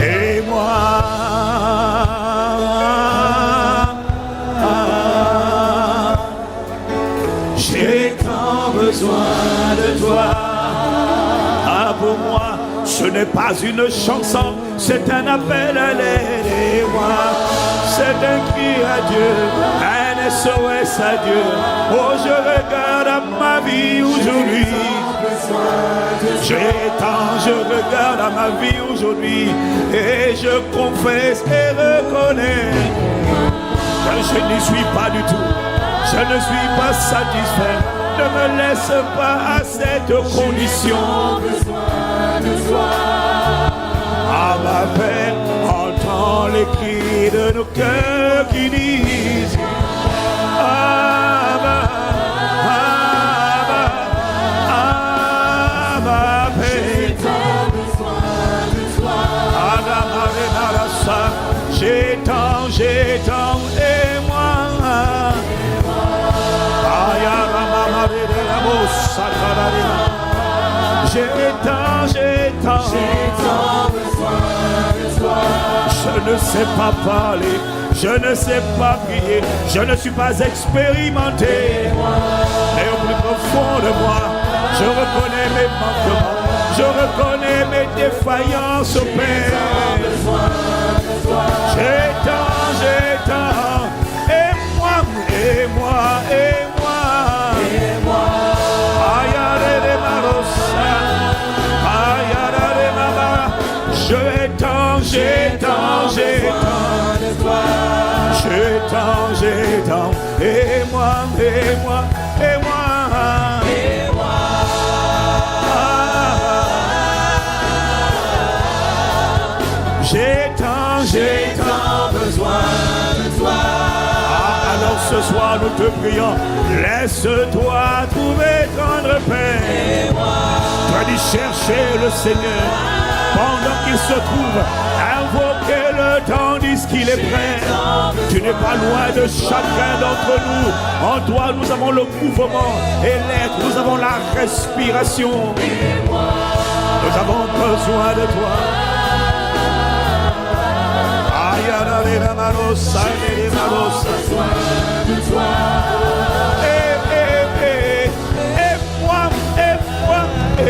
Et moi, j'ai tant besoin de toi. Ah, pour moi, ce n'est pas une chanson, c'est un appel à l'aide. Et moi, c'est un cri à Dieu, un SOS à Dieu. Oh, je regarde à ma vie aujourd'hui. Je regarde à ma vie aujourd'hui et je confesse et reconnais que je n'y suis pas du tout. Je ne suis pas satisfait. Ne me laisse pas à cette condition. À ma peine, entends les cris de nos cœurs qui disent j'ai tant, et moi. J'ai tant besoin de toi. Je ne sais pas parler, je ne sais pas prier, je ne suis pas expérimenté. Mais au plus profond de moi, je reconnais mes manquements, je reconnais mes défaillances au Père. J'ai tant, et moi, et moi, et moi, et moi. J'ai tant de toi. J'ai tant, et moi, et moi, et moi, et moi. J'ai tant besoin de toi. Alors ce soir nous te prions, laisse-toi trouver tendre paix. Tu as dit chercher le Seigneur pendant qu'il se trouve, invoquer le temps, dis qu'il est prêt. Tu n'es pas loin de chacun d'entre nous. En toi nous avons le mouvement et l'être, nous avons la respiration. Nous avons besoin de toi.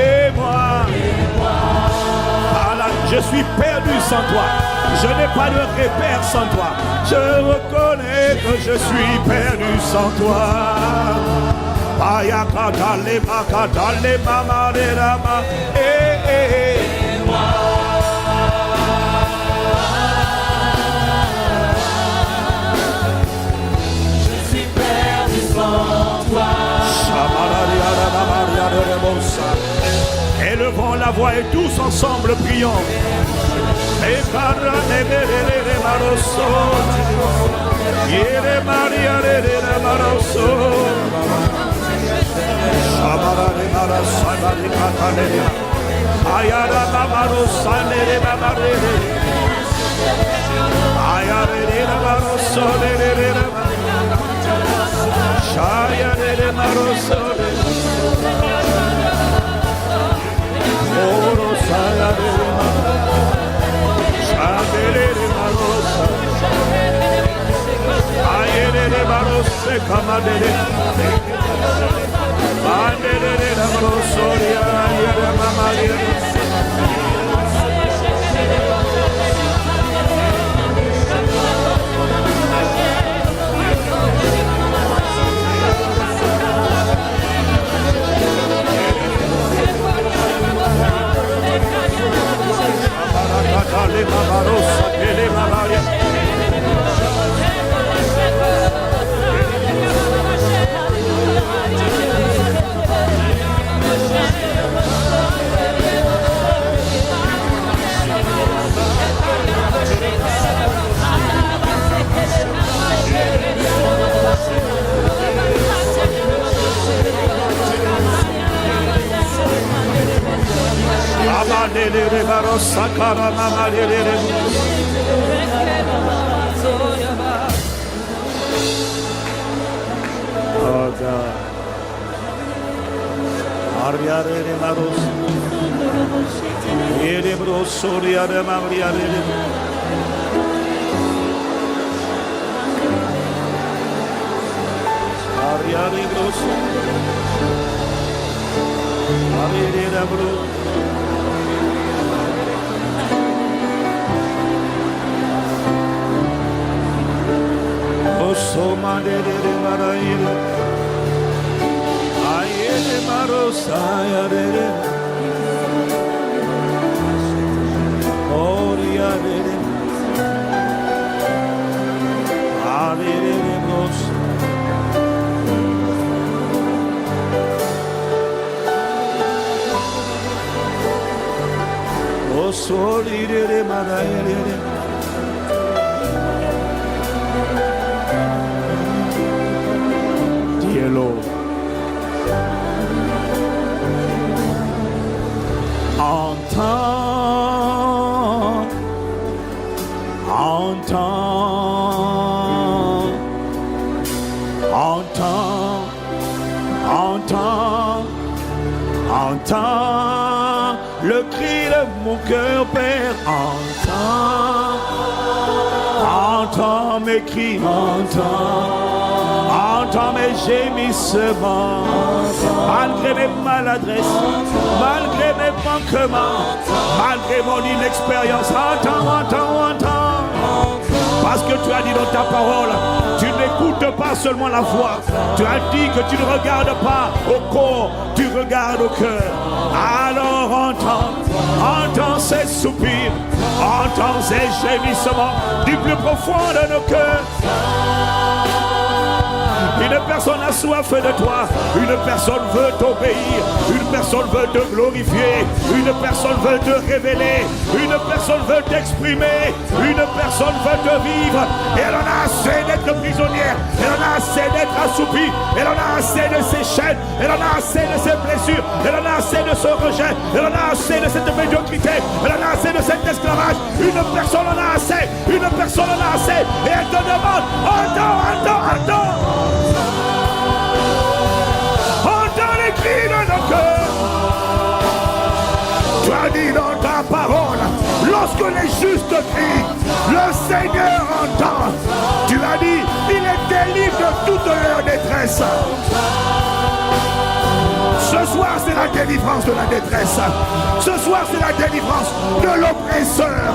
Et moi. Je suis perdu sans toi. Je n'ai pas de repère sans toi. Je reconnais que je suis perdu sans toi. Je suis perdu sans toi. Élevons la voix et tous ensemble prions. Oh God. Ariare de maros. Ere brosoria de mariare de. Ariare broso. Ariare de bro. Osoma de maraire. Ayere marosaya de. Oria de. Ariare de bros. Osori de maraire. Dear Lord, entends, entends, entends, entends, entends le cri de mon cœur, Père, entends mes cris, entends mes gémissements, malgré mes maladresses, malgré mes manquements, malgré mon inexpérience, entends. Parce que tu as dit dans ta parole, tu n'écoutes pas seulement la voix, tu as dit que tu ne regardes pas au corps, tu regardes au cœur. Alors entends ces soupirs, entends ces gémissements du plus profond de nos cœurs. Une personne a soif de toi, une personne veut t'obéir, une personne veut te glorifier, une personne veut te révéler, une personne veut t'exprimer, une personne veut te vivre. Et elle en a assez d'être prisonnière, elle en a assez d'être assoupie, elle en a assez de ses chaînes, elle en a assez de ses blessures, elle en a assez de ce rejet, elle en a assez de cette médiocrité, elle en a assez de cet esclavage. Une personne en a assez, une personne en a assez, et elle te demande, attends. Entends les cris de nos cœurs. Tu as dit dans ta parole, lorsque les justes crient, le Seigneur entend. Tu as dit, il les délivre de toute leur détresse. Ce soir, c'est la délivrance de la détresse. Ce soir, c'est la délivrance de l'oppresseur.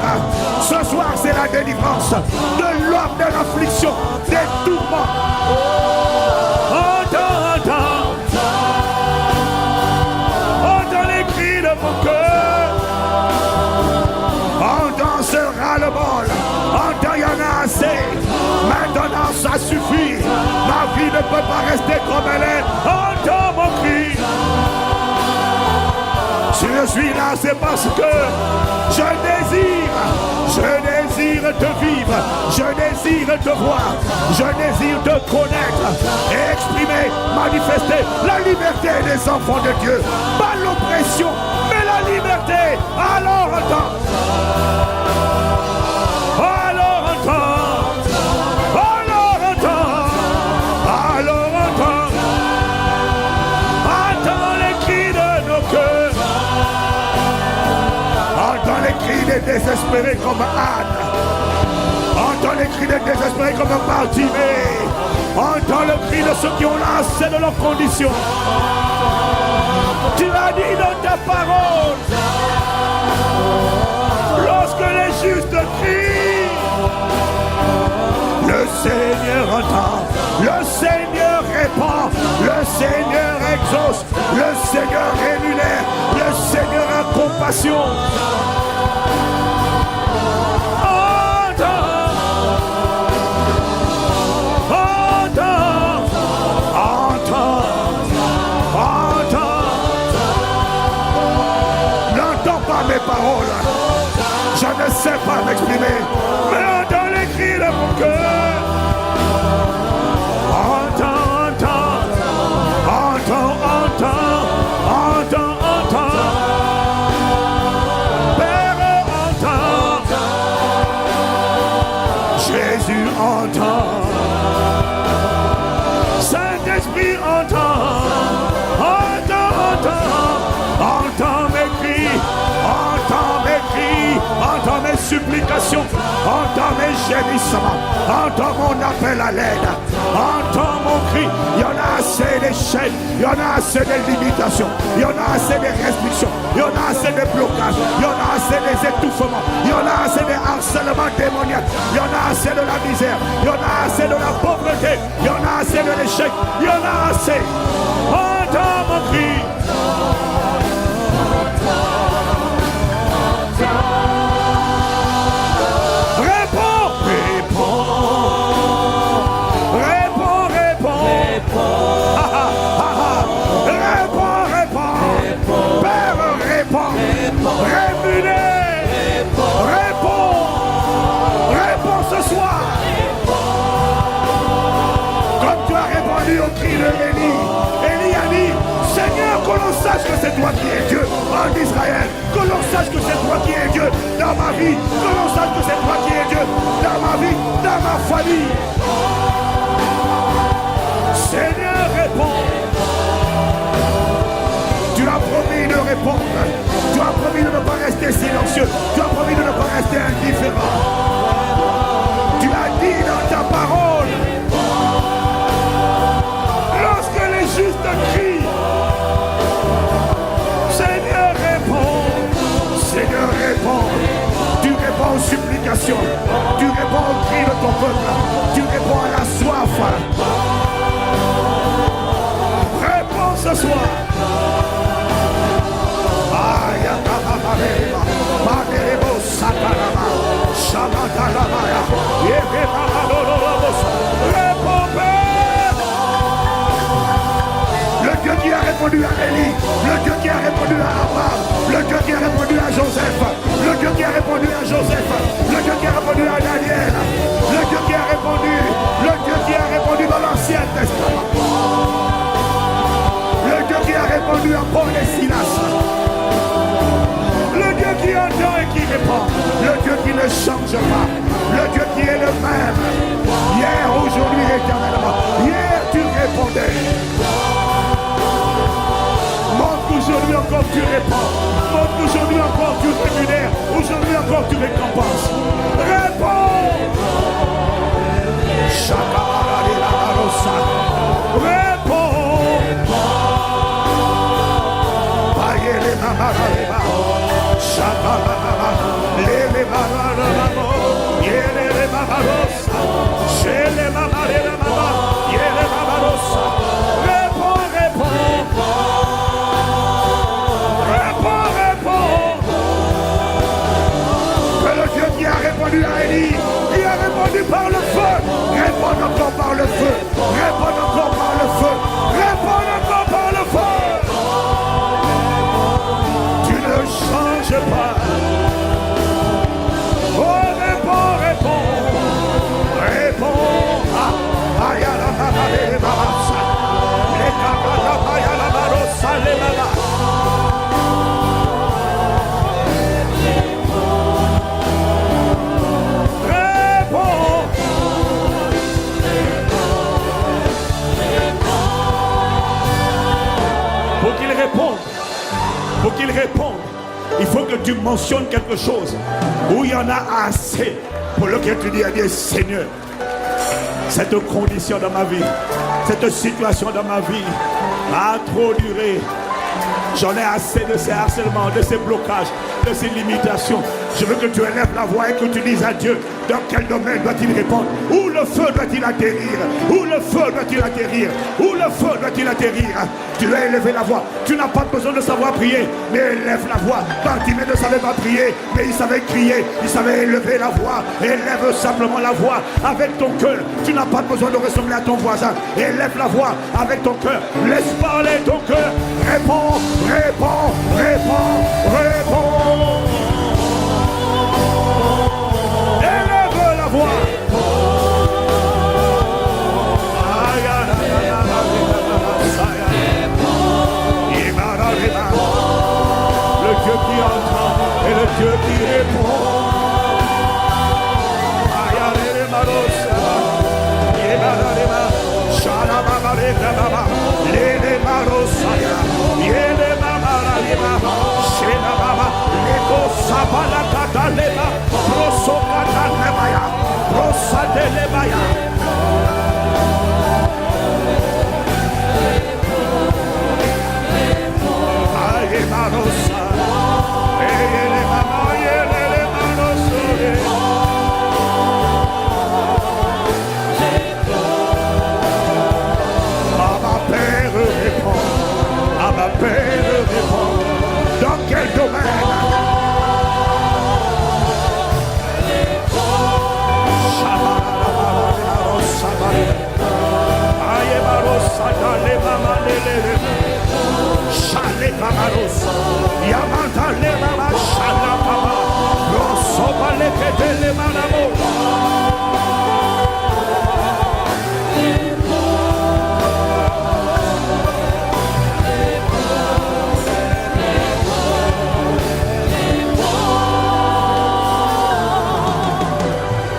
Ce soir, c'est la délivrance de l'homme de l'affliction, des tourments. Entends les cris de mon cœur. Entends ce ras-le-bol. Entends, il y en a assez. Maintenant, ça suffit. Ma vie ne peut pas rester comme elle est. Entends mon cri. Si je suis là, c'est parce que je désire te vivre, je désire te voir, je désire te connaître et exprimer, manifester la liberté des enfants de Dieu. Pas l'oppression, mais la liberté. Alors entends. Des désespérés comme Anne, entends les cris des désespérés comme Bartimée, entends le cri de ceux qui ont lancé de leurs conditions. Tu as dit dans ta parole, lorsque les justes crient, le Seigneur entend, le Seigneur répond, le Seigneur exauce, le Seigneur rémunère, le Seigneur a compassion. Mes paroles, je ne sais pas m'exprimer, mais entends les cris de mon cœur. Entends. Père, entends. Jésus entend. Saint-Esprit supplications, entends mes gémissements, entends mon appel à l'aide, entends mon cri. Il y en a assez d'échecs, il y en a assez de limitations, il y en a assez de restrictions, il y en a assez de blocages, il y en a assez des étouffements, il y en a assez de harcèlement démoniaque, il y en a assez de la misère, il y en a assez de la pauvreté, il y en a assez de l'échec, il y en a assez. Entends mon cri. Réponds, réponds, réponds, réponds, réponds, réponds, Père, réponds, réponds ce soir, comme tu as répondu au cri de Élie. Élie a dit, Seigneur, que l'on sache que c'est toi qui es Dieu en Israël, que l'on sache que c'est toi qui es Dieu dans ma vie, que l'on sache que c'est toi qui es Dieu dans ma vie, dans ma famille. Seigneur, réponds. Tu as promis de répondre, tu as promis de ne pas rester silencieux, tu as promis de ne pas rester indifférent. Tu as dit dans ta parole, lorsque les justes crient, Seigneur réponds, Seigneur réponds. Tu réponds aux supplications, tu réponds aux cris de ton peuple, tu réponds à la soif. Réponds ce soir. Le Dieu qui a répondu à Élie, le Dieu qui a répondu à Abraham, le Dieu qui a répondu à Joseph, le Dieu qui a répondu à Joseph, le Dieu qui a répondu à Daniel, le Dieu qui a répondu, le Dieu qui a répondu dans l'Ancien Testament, le Dieu qui a répondu à Paul et Silas, le Dieu qui entend et qui répond, le Dieu qui ne change pas, le Dieu qui est le même, hier, aujourd'hui, éternellement. Hier, tu répondais. Montre qu'aujourd'hui encore tu réponds. Montre qu'aujourd'hui encore tu rémunères. Aujourd'hui encore tu récompenses. Réponds. Réponds. Répondu à Élie, il a répondu par le feu. Réponds encore par le feu. Réponds encore par le feu. Réponds encore par le feu. Tu ne changes pas. Oh, réponds, réponds. Réponds. Pour qu'il réponde, il faut que tu mentionnes quelque chose où il y en a assez pour lequel tu dis à Dieu, Seigneur, cette condition dans ma vie, cette situation dans ma vie a trop duré. J'en ai assez de ces harcèlements, de ces blocages, de ces limitations. Je veux que tu élèves la voix et que tu dises à Dieu dans quel domaine doit-il répondre. Où le feu doit-il atterrir? Où le feu doit-il atterrir? Où le feu doit-il atterrir? Tu dois élever la voix. Tu n'as pas besoin de savoir prier, mais élève la voix. Bartimée ne savait pas prier, mais il savait crier. Il savait élever la voix. Élève simplement la voix avec ton cœur. Tu n'as pas besoin de ressembler à ton voisin. Élève la voix avec ton cœur. Laisse parler ton cœur. Réponds, réponds, réponds, réponds. Élève la voix. Le Dieu qui entend et le Dieu qui répond. Leva Dans quel domaine?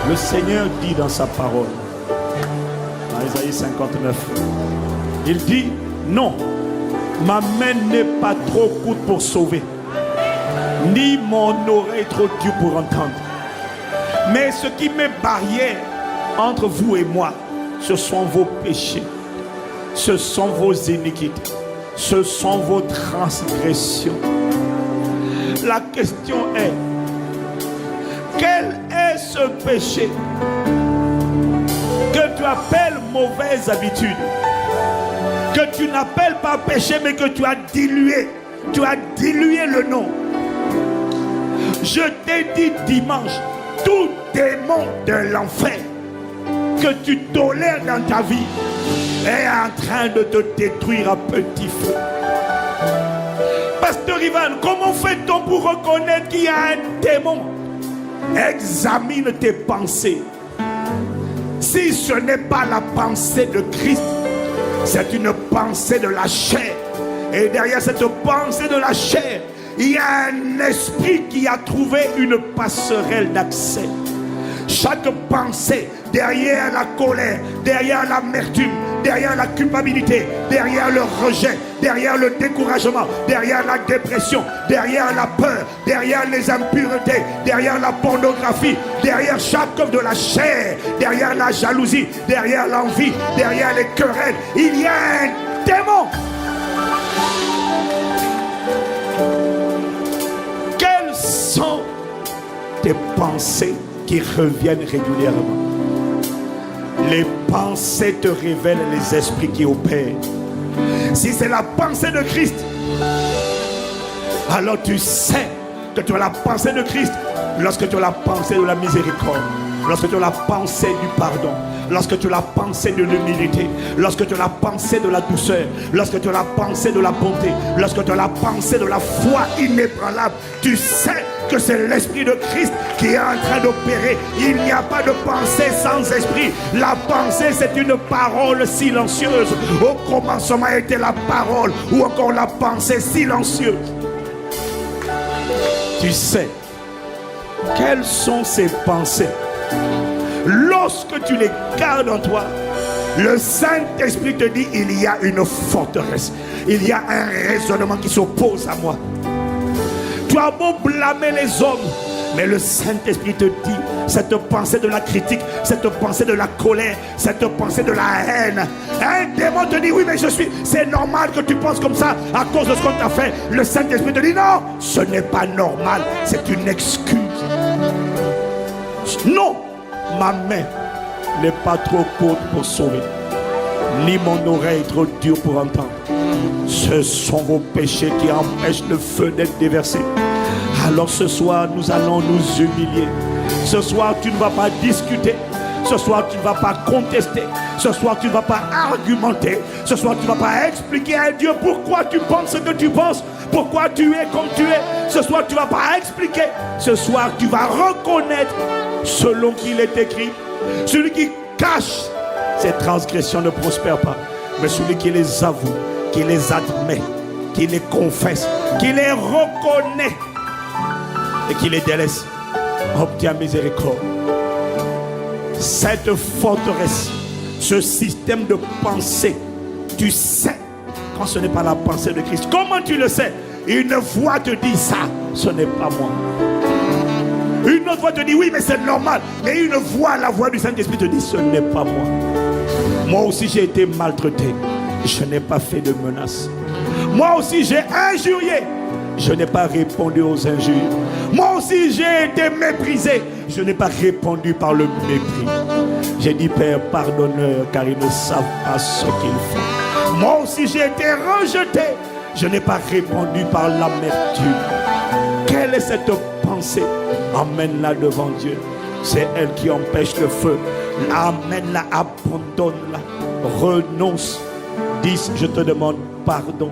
Le Seigneur dit dans sa parole, dans Isaïe 59, il dit, non, ma main n'est pas trop courte pour sauver, ni mon oreille trop dure pour entendre. Mais ce qui met barrière entre vous et moi, ce sont vos péchés, ce sont vos iniquités, ce sont vos transgressions. La question est, quel est ce péché que tu appelles mauvaise habitude, que tu n'appelles pas péché mais que tu as dilué le nom? Je t'ai dit dimanche, tout démon de l'enfer que tu tolères dans ta vie est en train de te détruire à petit feu. Pasteur Ivan, comment fait-on pour reconnaître qu'il y a un démon? Examine tes pensées. Si ce n'est pas la pensée de Christ, c'est une pensée de la chair. Et derrière cette pensée de la chair, il y a un esprit qui a trouvé une passerelle d'accès. Chaque pensée, derrière la colère, derrière l'amertume, derrière la culpabilité, derrière le rejet, derrière le découragement, derrière la dépression, derrière la peur, derrière les impuretés, derrière la pornographie, derrière chaque œuvre de la chair, derrière la jalousie, derrière l'envie, derrière les querelles, il y a un démon. Quelles sont tes pensées qui reviennent régulièrement? Les pensées te révèlent les esprits qui opèrent. Si c'est la pensée de Christ, alors tu sais que tu as la pensée de Christ lorsque tu as la pensée de la miséricorde, lorsque tu as la pensée du pardon, lorsque tu as la pensée de l'humilité, lorsque tu as la pensée de la douceur, lorsque tu as la pensée de la bonté, lorsque tu as la pensée de la foi inébranlable, tu sais que c'est l'esprit de Christ qui est en train d'opérer. Il n'y a pas de pensée sans esprit. La pensée, c'est une parole silencieuse. Au commencement était la parole, ou encore la pensée silencieuse. Tu sais quelles sont ces pensées. Lorsque tu les gardes en toi, le Saint-Esprit te dit, il y a une forteresse, il y a un raisonnement qui s'oppose à moi. Tu as beau blâmer les hommes, mais le Saint-Esprit te dit, cette pensée de la critique, cette pensée de la colère, cette pensée de la haine, un démon te dit, oui mais c'est normal que tu penses comme ça à cause de ce qu'on t'a fait. Le Saint-Esprit te dit, non, ce n'est pas normal, c'est une excuse. Non, ma main n'est pas trop courte pour sauver, ni mon oreille trop dure pour entendre. Ce sont vos péchés qui empêchent le feu d'être déversé. Alors ce soir, nous allons nous humilier. Ce soir, tu ne vas pas discuter. Ce soir, tu ne vas pas contester. Ce soir, tu ne vas pas argumenter. Ce soir, tu ne vas pas expliquer à Dieu pourquoi tu penses ce que tu penses, pourquoi tu es comme tu es. Ce soir, tu ne vas pas expliquer. Ce soir, tu vas reconnaître selon qu'il est écrit. Celui qui cache ses transgressions ne prospère pas. Mais celui qui les avoue, qui les admet, qui les confesse, qui les reconnaît et qui les délaisse, obtient miséricorde. Cette forteresse, ce système de pensée, tu sais quand ce n'est pas la pensée de Christ. Comment tu le sais? Une voix te dit ça, ce n'est pas moi. Une une autre voix te dit oui, mais c'est normal. Mais une voix, la voix du Saint-Esprit te dit ce n'est pas moi. Moi aussi j'ai été maltraité. Je n'ai pas fait de menaces. Moi aussi j'ai injurié. Je n'ai pas répondu aux injures. Moi aussi j'ai été méprisé. Je n'ai pas répondu par le mépris. J'ai dit Père, pardonne-leur car ils ne savent pas ce qu'ils font. Moi aussi j'ai été rejeté. Je n'ai pas répondu par l'amertume. Quelle est cette pensée? Emmène-la devant Dieu. C'est elle qui empêche le feu. Amène-la, abandonne-la. Renonce. Dis, je te demande pardon.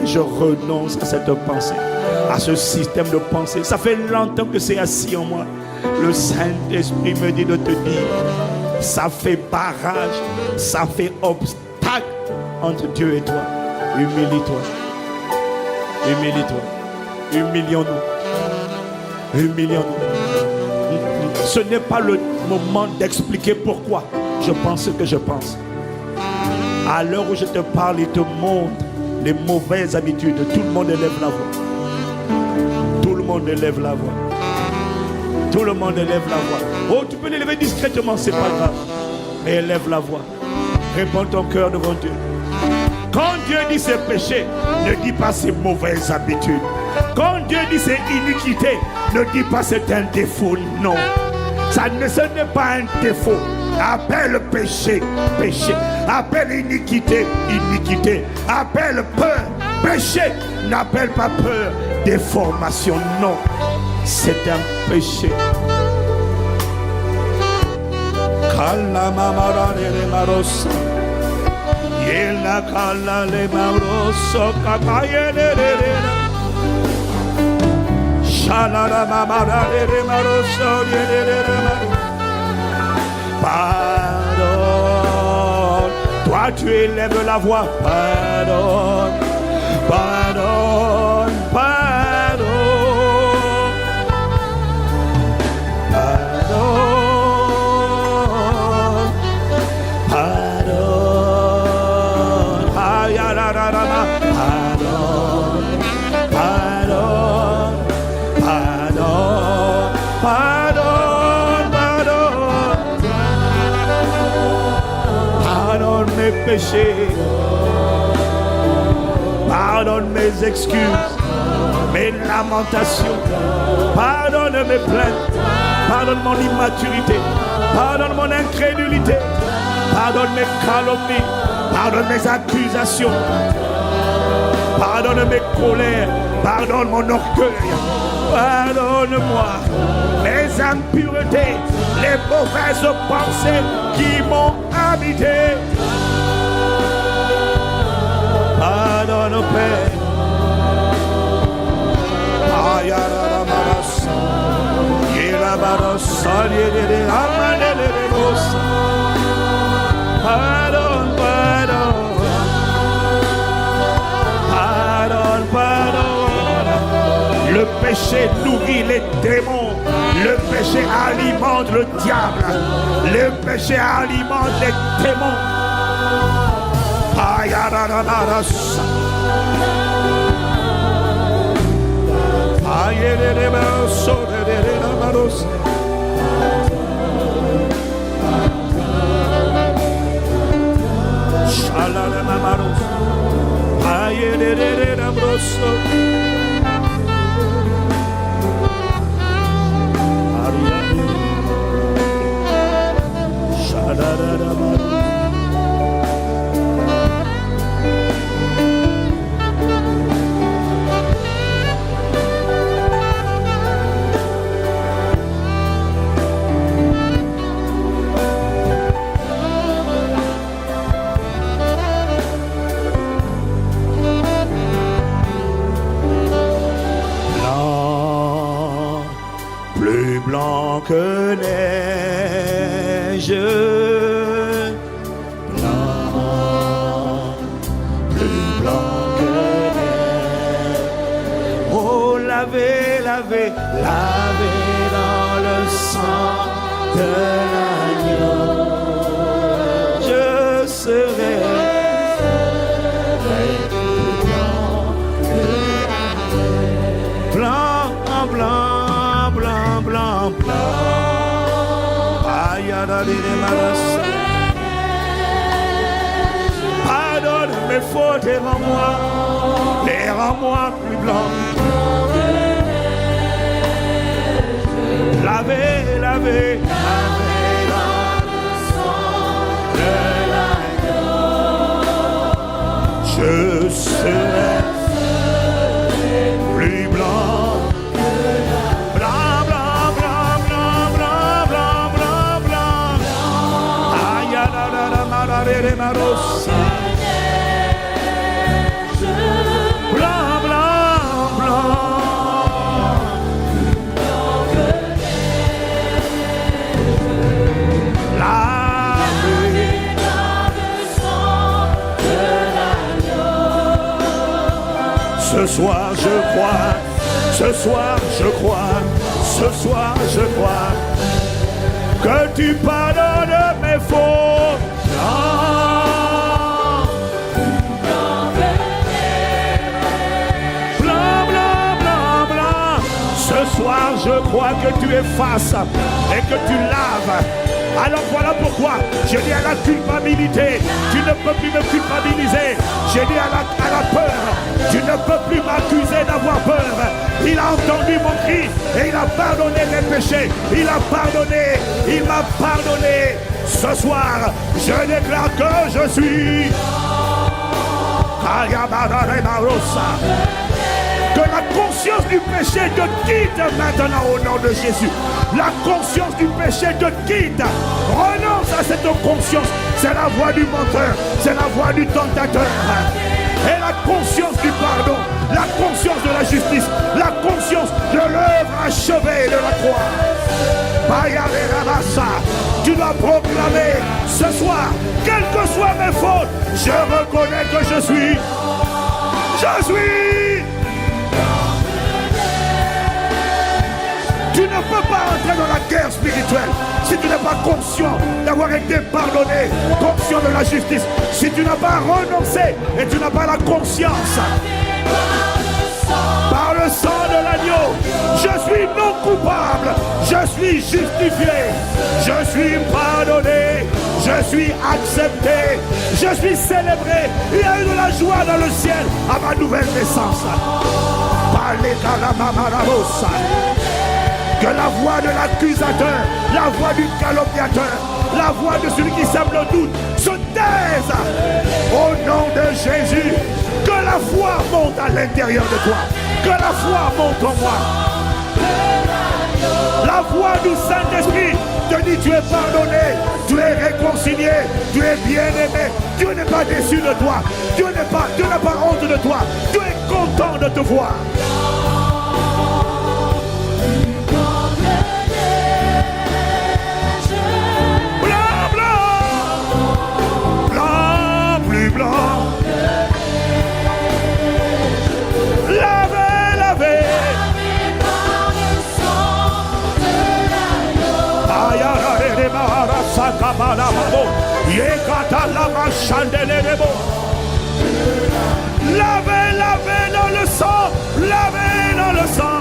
Je renonce à cette pensée, à ce système de pensée. Ça fait longtemps que c'est assis en moi. Le Saint-Esprit me dit de te dire, ça fait barrage, ça fait obstacle entre Dieu et toi. Humilie-toi. Humilie-toi. Humilions-nous. Humilions-nous. Ce n'est pas le moment d'expliquer pourquoi je pense ce que je pense. À l'heure où je te parle, il te montre les mauvaises habitudes. Tout le monde élève la voix. Tout le monde élève la voix. Tout le monde élève la voix. Oh, tu peux l'élever discrètement, c'est pas grave. Mais élève la voix. Réponds ton cœur devant Dieu. Quand Dieu dit ses péchés, ne dis pas ses mauvaises habitudes. Quand Dieu dit ses iniquités, ne dis pas c'est un défaut. Non. Ce n'est pas un défaut. Appelle péché, péché. Appelle iniquité, iniquité. Appelle peur, péché. N'appelle pas peur, déformation. Non, c'est un péché. Pardonne. Toi tu élèves la voix. Pardonne. Pardonne. Pardonne. Pardonne. Pardonne. Aïe, aïe, aïe, aïe, aïe. Pardonne. Pardonne. Pardonne. Pardonne. Pardonne mes péchés. Pardonne mes excuses, mes lamentations. Pardonne mes plaintes. Pardonne mon immaturité. Pardonne mon incrédulité. Pardonne mes calomnies. Pardonne mes accusations. Pardonne mes colères. Pardonne mon orgueil. Pardonne-moi mes impuretés, les mauvaises pensées qui m'ont habité. Pardonne, Père. Pardonne, pardonne. Pardonne, pardonne. Le péché nourrit les démons. Le péché alimente le diable. Le péché alimente les démons. Plus blanc que neige, blanc, plus blanc que neige. Oh, lavé, lavé, lavé dans le sang de l'agneau, je serai blanc, blanc, blanc. Blanc, blanc, blanc. Aïe, pardonne mes fautes et rends-moi plus blanc. Lavé dans le sang de l'agneau. Je serai plus blanc. Blanc, blanc, blanc, blanc, blanc, blanc, blanc, blanc. Aïe, blanc, blanc, blanc. Ce soir je crois, ce soir je crois, ce soir je crois que tu pardonnes mes fautes. Blanc, blanc, blanc, blanc. Ce soir je crois que tu effaces et que tu laves. Alors voilà pourquoi je dis à la culpabilité, tu ne peux plus me culpabiliser. J'ai dit à la peur, tu ne peux plus m'accuser d'avoir peur. Il a entendu mon cri et il a pardonné mes péchés. Il a pardonné, il m'a pardonné. Ce soir, je déclare que je suis que la conscience du péché te quitte maintenant au nom de Jésus. La conscience du péché te quitte. Renonce à cette conscience. C'est la voix du menteur. C'est la voix du tentateur. Et la conscience du pardon. La conscience de la justice. La conscience de l'œuvre achevée de la croix. Tu dois proclamer ce soir, quelles que soient mes fautes, je reconnais que je suis. Tu ne peux pas entrer dans la guerre spirituelle si tu n'es pas conscient d'avoir été pardonné, conscient de la justice. Si tu n'as pas renoncé et tu n'as pas la conscience. Par le sang de l'agneau, je suis non coupable, je suis justifié, je suis pardonné, je suis accepté, je suis célébré. Il y a eu de la joie dans le ciel à ma nouvelle naissance. Que la voix de l'accusateur, la voix du calomniateur, la voix de celui qui sème le doute se taise au nom de Jésus. Que la foi monte à l'intérieur de toi. Que la foi monte en moi. La voix du Saint-Esprit te dit tu es pardonné, tu es réconcilié, tu es bien-aimé. Dieu n'est pas déçu de toi. Dieu n'a pas honte de toi. Dieu est content de te voir. Blanc, blanc, blanc, plus blanc. Lavez, lavez dans le sang, lavez dans le sang.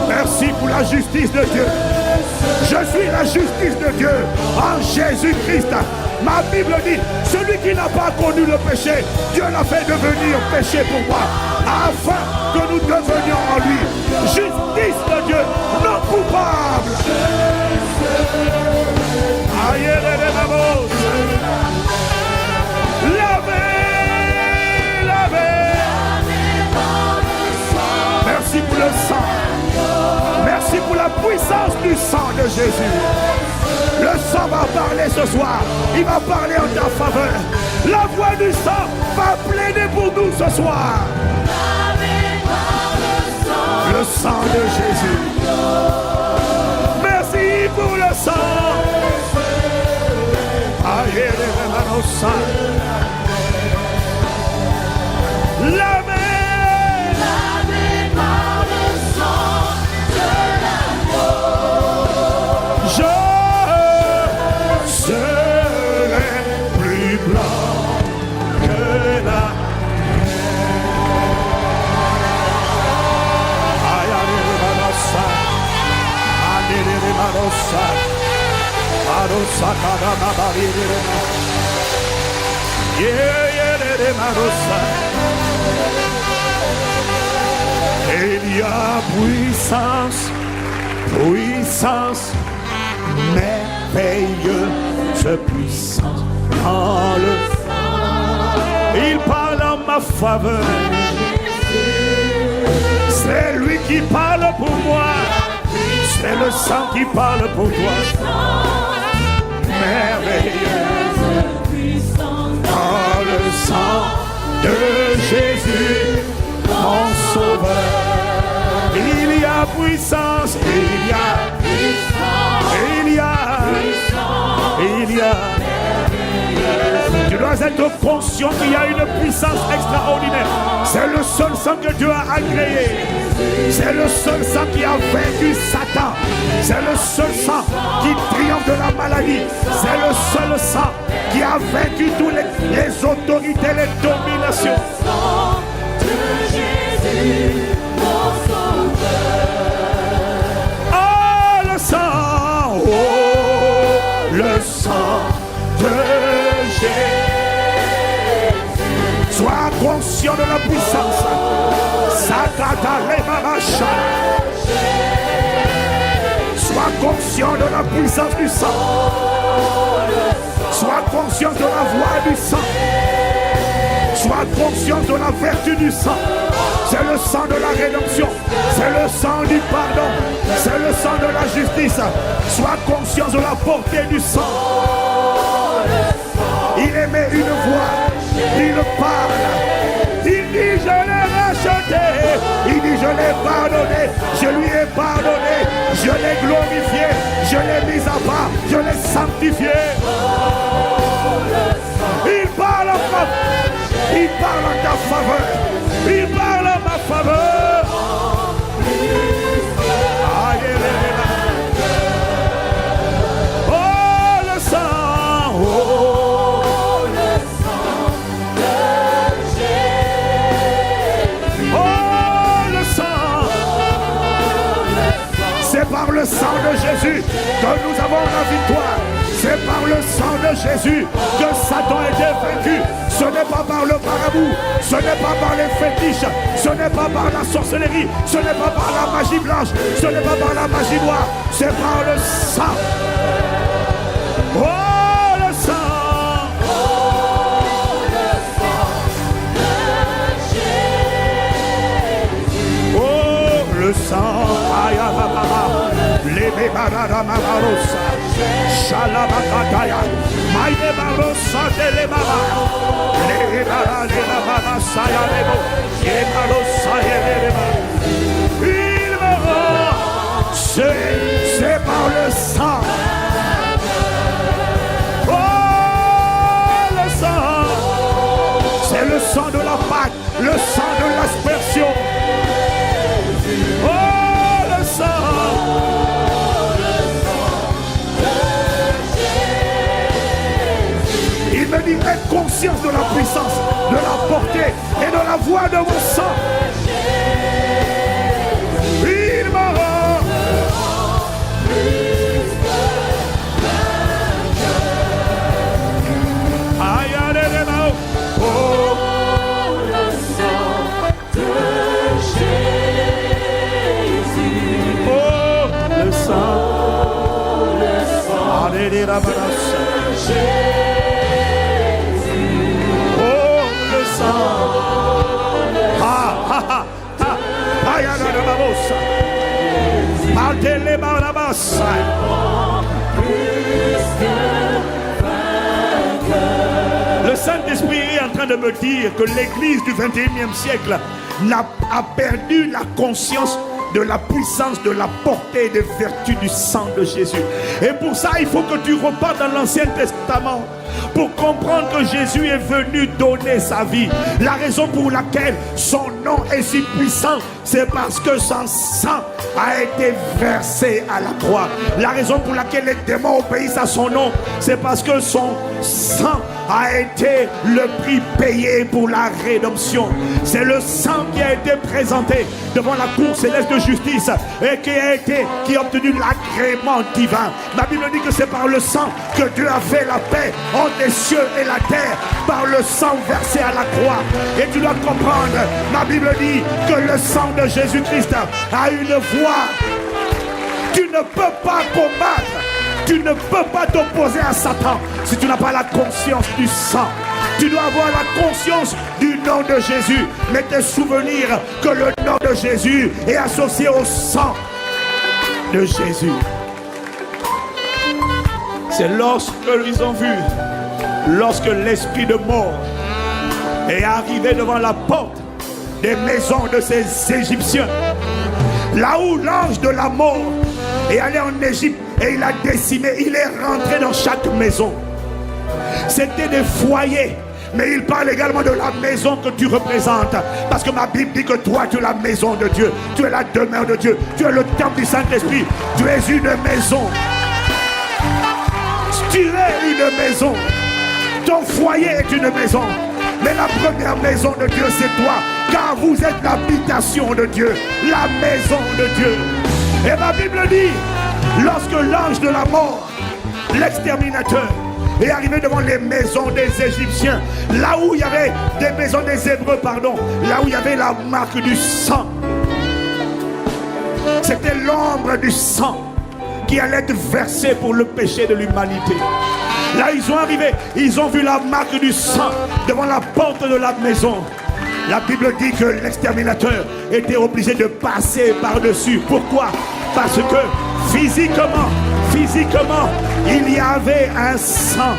Merci pour la justice de Dieu. Je suis la justice de Dieu en Jésus-Christ. Ma Bible dit, celui qui n'a pas connu le péché, Dieu l'a fait devenir péché pour moi, afin que nous devenions en lui justice de Dieu, non coupable. Aïe, lavez, lavez. Merci pour le sang. Merci pour la puissance du sang de Jésus. Le sang va parler ce soir. Il va parler en ta faveur. La voix du sang va plaider pour nous ce soir. Le sang de Jésus. Merci pour le sang. Aïe, Marosa. Marosa Kadamabari. Yeah, Marosa. Il y a puissance, puissance, merveilleuse puissance dans le sang. Il parle en ma faveur. C'est lui qui parle pour moi. C'est le sang qui parle pour toi. Merveilleuse puissance dans le sang de Jésus, mon sauveur. Il y a puissance, il y a puissance, il y a. Tu dois être conscient qu'il y a une puissance extraordinaire. C'est le seul sang que Dieu a agréé. C'est le seul sang qui a vaincu Satan. C'est le seul sang qui triomphe de la maladie. C'est le seul sang qui a vaincu toutes les autorités, les dominations. Oh, le sang, oh, le sang de Jésus. Sois conscient de la puissance. Sois conscient de la puissance du sang. Sois conscient de la voix du sang. Sois conscient de la vertu du sang. C'est le sang de la rédemption. C'est le sang du pardon. C'est le sang de la justice. Sois conscient de la portée du sang. Il émet une voix. Il parle. Il dit je l'ai racheté. Il dit je l'ai pardonné. Je lui ai pardonné. Je l'ai glorifié. Je l'ai mis à part. Je l'ai sanctifié. Il parle en ma, il parle en ta faveur. Il parle en ma faveur. Oh le sang. Oh le sang de Jésus. Oh le sang. C'est par le sang de Jésus que nous avons la victoire. C'est par le sang de Jésus que Satan a été vaincu. Ce n'est pas par le marabout, ce n'est pas par les fétiches, ce n'est pas par la sorcellerie, ce n'est pas par la magie blanche, ce n'est pas par la magie noire, c'est par le sang. Oh le sang. Oh le sang de Jésus. Oh le sang. Lebe barara mamarosa, shalabakataya, maïe barosa de lebaba, lebe barara de la barasa ya lebo, yebarosa yeleba. Il me rend, c'est par le sang. Oh le sang, c'est le sang de la Pâque, le sang de l'aspersion. Oh le sang. Il me dit, aie conscience de la puissance, de la portée et de la voix de mon sang. Il me rend. Aïe, aïe, aïe, aïe. Oh, le sang de Jésus. Oh, le sang. Allez, les rabanas. Le Saint-Esprit est en train de me dire que l'Église du 21e siècle a perdu la conscience de la puissance, de la portée et des vertus du sang de Jésus. Et pour ça, il faut que tu repartes dans l'Ancien Testament. pour comprendre que Jésus est venu donner sa vie. La raison pour laquelle son nom est si puissant, c'est parce que son sang a été versé à la croix. La raison pour laquelle les démons obéissent à son nom, c'est parce que son sang a été le prix payé pour la rédemption. C'est le sang qui a été présenté devant la cour céleste de justice et qui a obtenu l'agrément divin. La Bible dit que c'est par le sang que Dieu a fait la paix entre les cieux et la terre, par le sang versé à la croix. Et tu dois comprendre, la Bible dit que le sang de Jésus-Christ a une voix. Tu ne peux pas combattre, tu ne peux pas t'opposer à Satan si tu n'as pas la conscience du sang. Tu dois avoir la conscience du nom de Jésus, mais te souvenir que le nom de Jésus est associé au sang de Jésus. C'est lorsque ils ont vu, lorsque l'esprit de mort est arrivé devant la porte des maisons de ces Égyptiens, là où l'ange de la mort est allé en Égypte et il a décimé, il est rentré dans chaque maison. C'était des foyers, mais il parle également de la maison que tu représentes, parce que ma Bible dit que toi tu es la maison de Dieu, tu es la demeure de Dieu, tu es le temple du Saint-Esprit, tu es une maison. Tu es une maison. Ton foyer est une maison. Mais la première maison de Dieu, c'est toi. Car vous êtes l'habitation de Dieu. La maison de Dieu. Et ma Bible dit, lorsque l'ange de la mort, l'exterminateur, est arrivé devant les maisons des Égyptiens, là où il y avait des maisons des Hébreux, pardon, là où il y avait la marque du sang. C'était l'ombre du sang qui allait être versé pour le péché de l'humanité. Là, ils sont arrivés, ils ont vu la marque du sang devant la porte de la maison. La Bible dit que l'exterminateur était obligé de passer par-dessus. Pourquoi? Parce que physiquement, il y avait un sang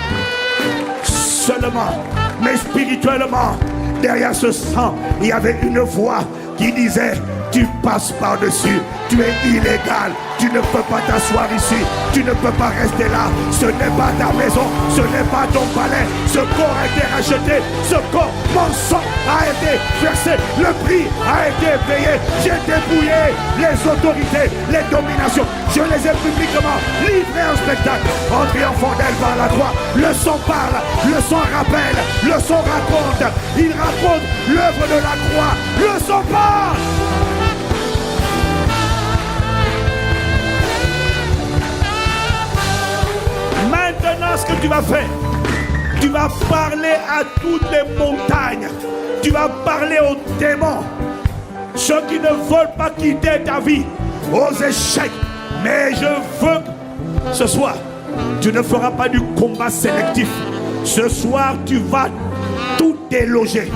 seulement. Mais spirituellement, derrière ce sang, il y avait une voix qui disait: tu passes par-dessus, tu es illégal, tu ne peux pas t'asseoir ici, tu ne peux pas rester là, ce n'est pas ta maison, ce n'est pas ton palais, ce corps a été racheté, ce corps, mon sang a été versé, le prix a été payé, j'ai dépouillé les autorités, les dominations, je les ai publiquement livrés en spectacle, en triomphant d'elle par la croix. Le sang parle, le sang rappelle, le sang raconte, il raconte l'œuvre de la croix, le sang parle. Maintenant, ce que tu vas faire, tu vas parler à toutes les montagnes, tu vas parler aux démons, ceux qui ne veulent pas quitter ta vie, aux échecs. Mais je veux que ce soir, tu ne feras pas du combat sélectif. Ce soir, tu vas tout déloger.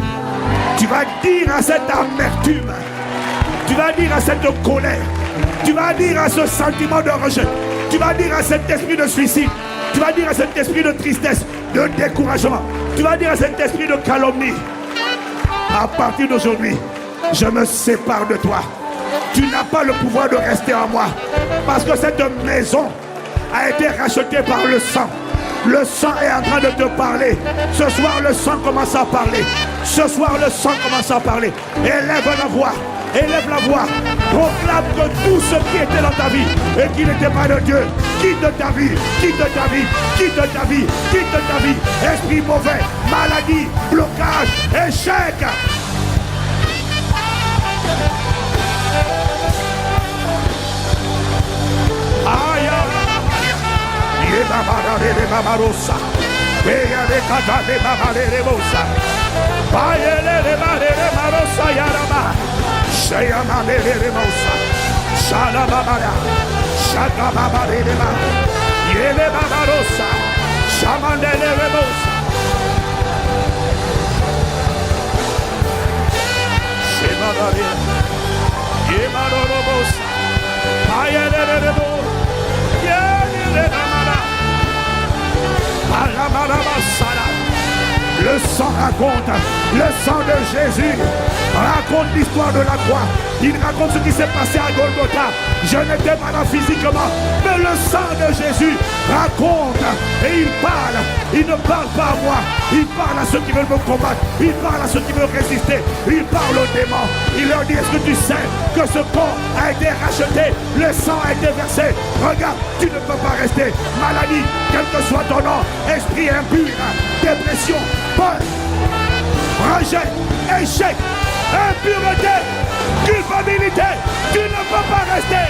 Tu vas dire à cette amertume, tu vas dire à cette colère, tu vas dire à ce sentiment de rejet, tu vas dire à cet esprit de suicide, tu vas dire à cet esprit de tristesse, de découragement, tu vas dire à cet esprit de calomnie: à partir d'aujourd'hui, je me sépare de toi. Tu n'as pas le pouvoir de rester en moi, parce que cette maison a été rachetée par le sang. Le sang est en train de te parler. Ce soir, le sang commence à parler. Ce soir, le sang commence à parler. Élève la voix. Élève la voix. Proclame que tout ce qui était dans ta vie et qui n'était pas de Dieu, quitte ta vie, quitte ta vie, quitte ta vie, quitte ta vie. Esprit mauvais, maladie, blocage, échec. Aïe, Le sang raconte, le sang de Jésus raconte l'histoire de la croix. Il raconte ce qui s'est passé à Golgotha. Je n'étais pas là physiquement, mais le sang de Jésus raconte et il parle. Il ne parle pas à moi, il parle à ceux qui veulent me combattre, il parle à ceux qui veulent résister, il parle aux démons. Il leur dit, est-ce que tu sais que ce corps a été racheté, le sang a été versé? Regarde, tu ne peux pas rester. Maladie, quel que soit ton nom, esprit impur, dépression, peur, rejet, échec, impureté, culpabilité, tu ne peux pas rester.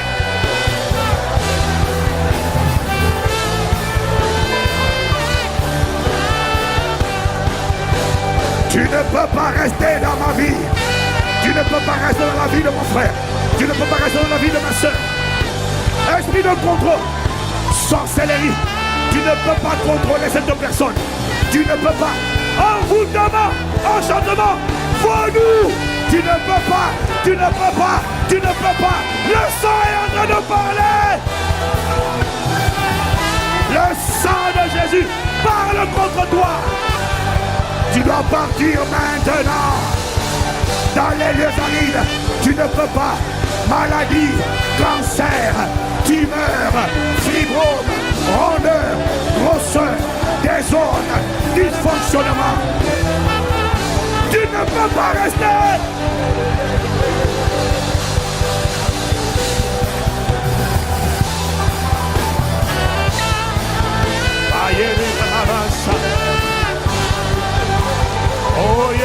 Tu ne peux pas rester dans ma vie. Tu ne peux pas rester dans la vie de mon frère. Tu ne peux pas rester dans la vie de ma soeur. Esprit de contrôle, sorcellerie, tu ne peux pas contrôler cette personne. Tu ne peux pas. Envoûtement, enchantement, vaudou, tu ne peux pas, tu ne peux pas, tu ne peux pas. Le sang est en train de parler. Le sang de Jésus parle contre toi. Tu dois partir maintenant. Dans les lieux arides, tu ne peux pas. Maladie, cancer, tumeur, fibrome, rondeur, grosseur, désordre, dysfonctionnement. Tu ne peux pas rester. Oh, oh,